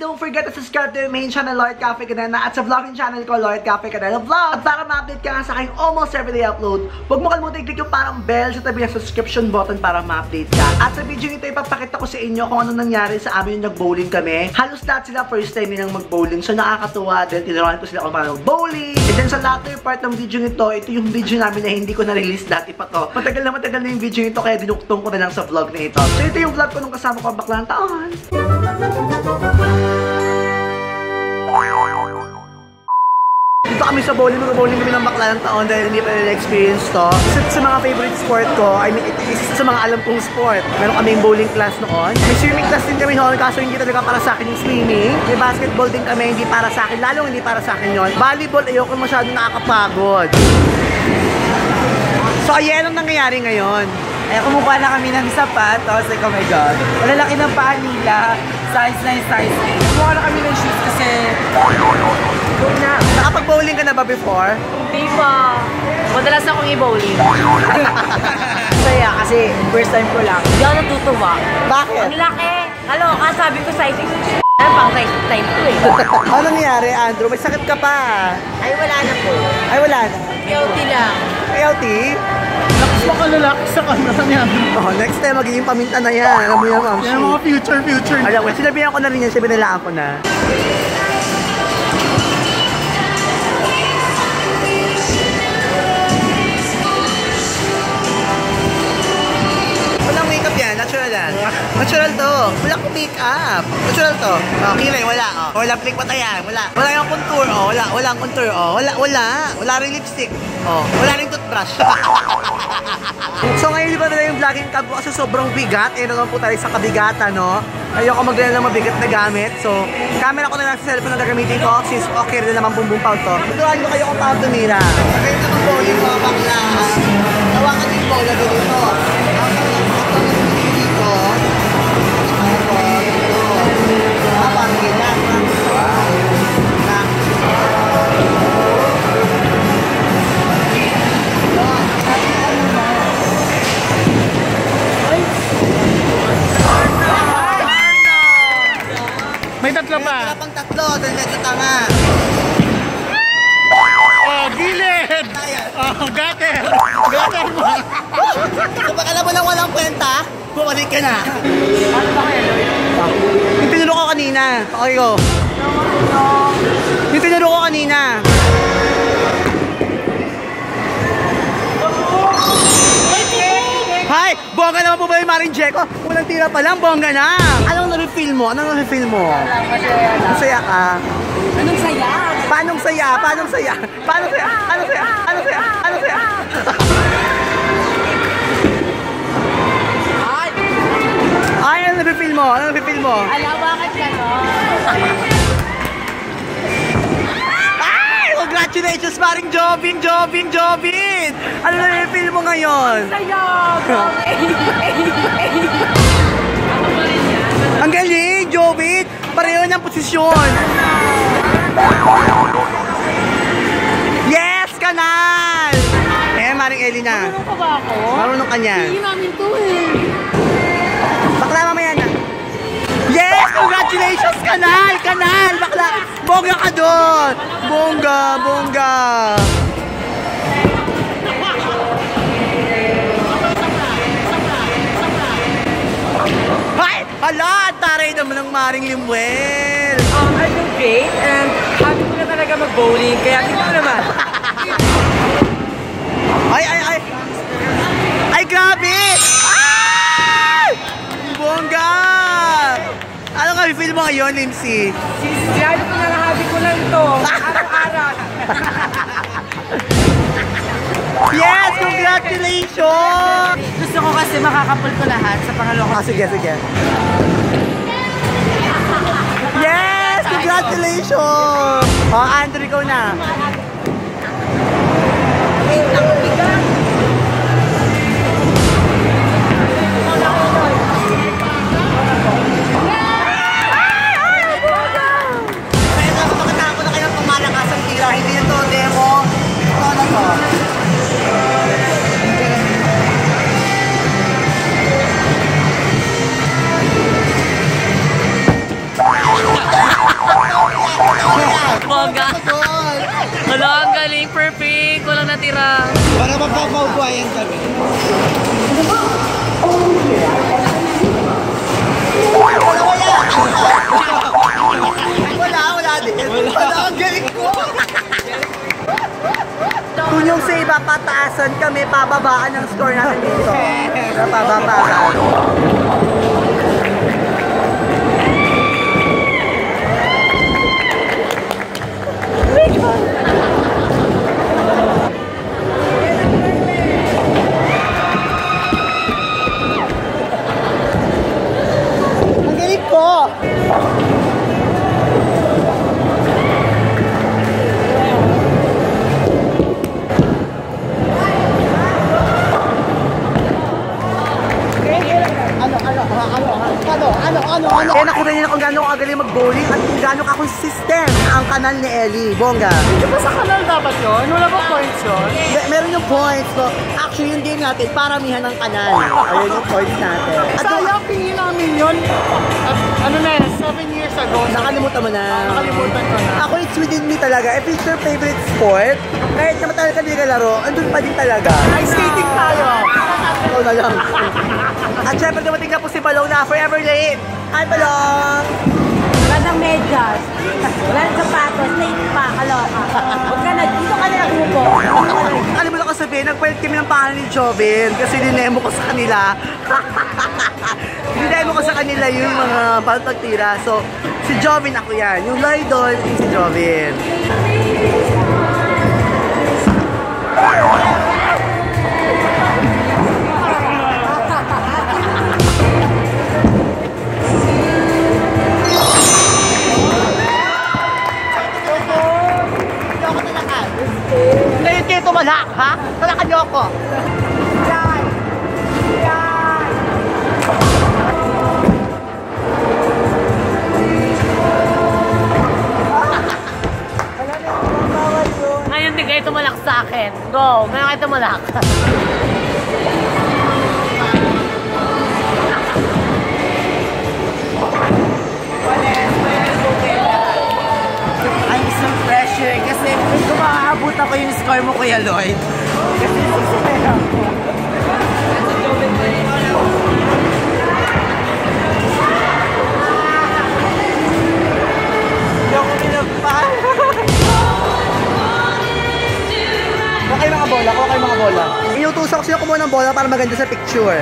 don't forget to subscribe to the main channel, Lloyd Cafe Cadena, at sa vlogging channel ko, Lloyd Cafe Cadena Vlog. At para ma-update ka nga sa aking almost everyday upload, huwag mo kalimutan i-click yung parang bell sa tabi ng subscription button para ma-update ka. At sa video nito, ipapakita ko sa inyo kung ano nangyari sa amin yung nag-bowling kami. Halos lahat sila first time nilang mag-bowling, so nakakatuwa din. Tinuruan ko sila kung paano mag-bowling. And then sa latter part ng video nito, ito yung video namin na hindi ko na-release dati pa to. Matagal na yung video nito, kaya dinuktong ko na lang sa vlog na ito. So ito yung vlog ko nung kasama ko ang baklang taon. Dito kami sa bowling, mag-bowling kami ng bakla ng taon dahil hindi pa nila-experience to. Isa sa mga favorite sport ko, I mean, isa sa mga alam kong sport. Meron kami yung bowling class noon. May swimming class din kami noon, kaso hindi talaga para sa akin yung swimming. May basketball din kami, hindi para sa akin. Lalong hindi para sa akin yun. Volleyball, ayoko masyadong nakakapagod. So, ayan ang nangyayari ngayon. Ay, kumukuha na kami ng sapatos. Like, oh my God. Malalaki ng paa nila. Size 9, size 8. Kumukuha na kami ng shoes kasi... Nakapag-bowling ka na ba before? Hindi pa. Madalas akong i-bowling. Saya kasi first time ko lang. Hindi ako natutuwa. Bakit? Ang laki. Kaloka, sabi ko size 6. Pang size type 2 eh. Ano nangyari, Andrew? May sakit ka pa. Ay, wala na po. Ay, wala na. KOT lang. KOT? Lakas mo kalalaki sa camera niya. Oh, next time magiging paminta na yan. Alam mo yan, ma'am. Yan mga future. Alam ko, sinabihan ko na rin yan. Sinabihan ko na. Walang makeup yan. Natural yan. Natural to. Walang makeup. Natural to. Oh, kilay, wala. Oh. Walang flick mata yan. Wala. Wala yung contour. Oh, wala. Walang contour. Oh, wala. Wala rin lipstick. Oh, wala rin toothbrush. So ngayon, di ba na yung vlogging cam ko kasi sobrang bigat. Eh, naman po tayo sa kabigatan, no? Ayoko magdala ng mabigat na gamit. So, camera ko na lang sa cellphone na gagamitin ko since okay rin naman bumbumpound to. Tuturuan ko kayo kung paano tumira. Kaya naman bowling mga bakla. Tawakan yung bola dito. May tatlo pa. Wala pang tatlo. Dahil tama. Oh, gilid. Oh, gutter. Gutter mo. Kapag alam mo lang walang kwenta, bumalik ka na. Ano ba kaya, Lloyd? Yung tinuro ko kanina. Okay ko. Yung tinuro ko kanina. Hi! Bongga naman po ba yung Maring Jeco? Unang tira pa lang, bongga na! Anong na-refill mo? Masaya ka? Anong saya? Paanong saya? Ay, anong na-refill mo? Alam, bakit gano'n? Ay! Congratulations, Maring Jovin! Ano na-refill mo ngayon? Saya! Ang galing, Jovin! Pareho niyang posisyon! Yes, kanal! Eh, Maring Ellie na. Marunong pa ba ako? Marunong ka niyan. Hindi namin to eh. Bakla mamaya na. Yes! Congratulations, kanal! Bakla! Bongga ka doon! Bongga! Hay! Hala! Taray naman ng Maring Limuel! I feel great and happy ko na talaga mag-bowling. Kaya tingnan mo naman. Ay, grabe! Ay! Bongga! Ano ka, feel mo ngayon, Lindsay? Sinabi ko na nahabi ko lang to. Araw-araw. Yes! Congratulations! Gusto ko kasi makakapul ko lahat sa pangalawa ko. Sige. Yes! Congratulations! Oh, Andrew, ikaw na. Hindi na to, demo. Ito na to. Bongga. Wala, ang galing. Perfect. Walang natira. Para magpapaupuayan kami. Wala din. Wala, ang galing ko. Kung yung say papataasan kami, pababaan ang score natin dito. Pababaan. Ang galing ko! Ano? Kaya nakuha niya kung gano'ng kagaling mag-bowling at kung gano'ng ka-consistent ang kanal ni Ellie. Bongga. Di ba sa kanal dapat yun? Wala ba points yun? Meron yung points ko. Actually, yun din natin, paramihan ng kanal. Ayun yung points natin. At Sayang, pingin namin yun. At ano na yun, 7 years ago. nakalimutan mo na. Nakalimutan ko na. Ako, it's within me talaga. If it's your favorite sport, kahit na matagal ka nilalaro, andun pa din talaga. Ice skating tayo. Ikaw na lang. At syempre, dumating na po si Balong na forever late. Hi, Balong! Wala ng medyas. Wala ng sapatos. Late pa. Kaloka. Huwag ka na. Dito ka na nagmupo. Alam mo lang ko sabihin, nagpalit kami ng pangalan ni Joven kasi dinemo ko sa kanila. Dinemo ko sa kanila yung mga pagtira. So, si Joven ako yan. Yung Lloyd doon, si Joven. Ngayon kayo tumalak, ha? Talakan niyo ako. Yan! Yan! Ngayon din kayo tumalak sa akin. Go. Ngayon kayo tumalak. I'm so pressure kasi kung maaabot ako yung score mo, Kuya Lloyd. Kasi sisipin ako. Hindi ako pinagpahal. Kuha kayo mga bola, kuha kayo mga bola. Inutusan ko siya kumuha ng bola para maganda sa picture.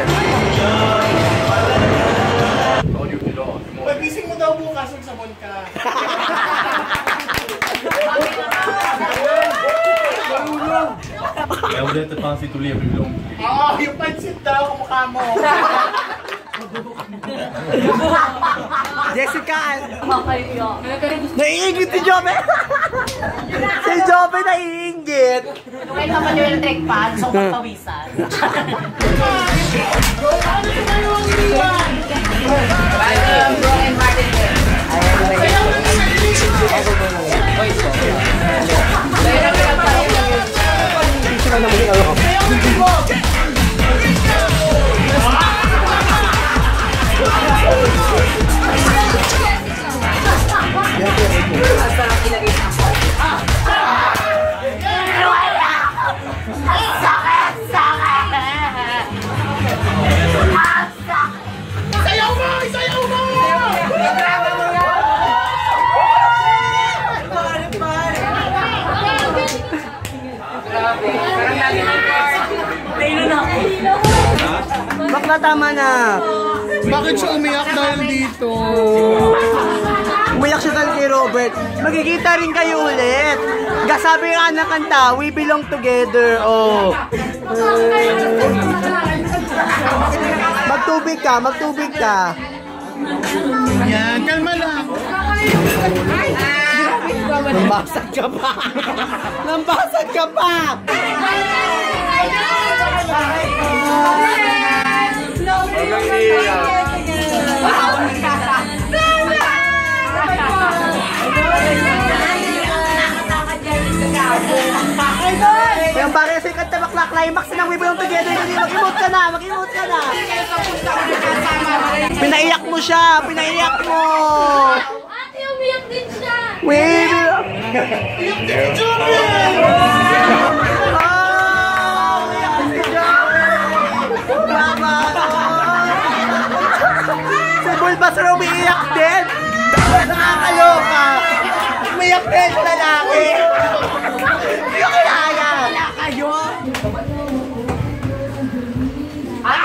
Pagising mo daw bukas sa ka. Jag vill inte fanns inte lever hur långt. Oo, yung pansit daw, mukha mo. Jessica, Makayo. naiingit si Jobe. Si Jobe naiingit. Kaya naman yung electric pan. So, magpawisan. Isayaw mo! Isayaw mo! Bakla, tama na. Bakit siya umiyak dahil dito? Umiyak siya dahil kay Robert. Magkikita rin kayo ulit. Sabi nga ng kanta, we belong together. Oh. Magtubig ka, magtubig ka. Yan, kalma lang. Nambasag ka pa. Nambasag ka pa. Yung bagay sa kanta bakla climax ng We Belong Together. Mag-emote ka na, mag-emote ka na. Pinaiyak mo siya, pinaiyak mo. Ate, umiyak din siya. We belong. Si Bulbasaur umiiyak din! Nakakaloka! Umiiyak din sa lalaki! Hindi ko kaya! Wala kayo! Hi!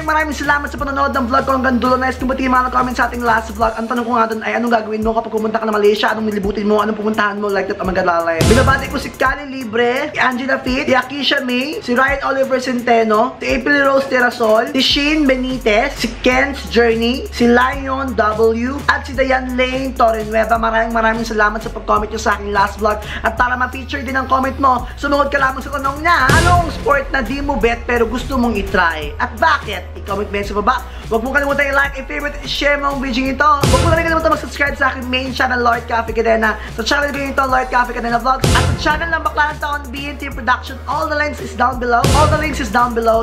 Maraming salamat sa panonood ng vlog ko hanggang dulo. Nice kung ba't mga comment sa ating last vlog. Ang tanong ko nga doon ay anong gagawin mo kapag pumunta ka na Malaysia? Anong nilibutin mo? Anong pumuntahan mo? Like that, Amagalala. Binabati ko si Kali Libre, si Angela Fit, si Akisha May, si Ryan Oliver Centeno, si April Rose Terasol, si Shane Benitez, si Ken's Journey, si Lion W, at si Dayan Lane Torrenueva. Maraming salamat sa pag-comment nyo sa aking last vlog. At para ma-feature din ang comment mo, sumunod ka lamang sa tanong niya, anong sport na di mo bet pero gusto mong itry? At bakit? I-comment mo yan sa baba. Huwag mo kalimutan i-like, i-favorite, i-share mo ang video ito. Huwag mo na rin kalimutan mag-subscribe sa aking main channel, Lord Cafe Cadena. Sa channel ko ito, Lord Cafe Cadena Vlogs. At sa channel ng Bakla ng Taon, BNT Production. All the links is down below.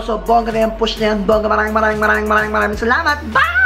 So, bongga na yan, push na yan, bongga. Maraming salamat. Bye!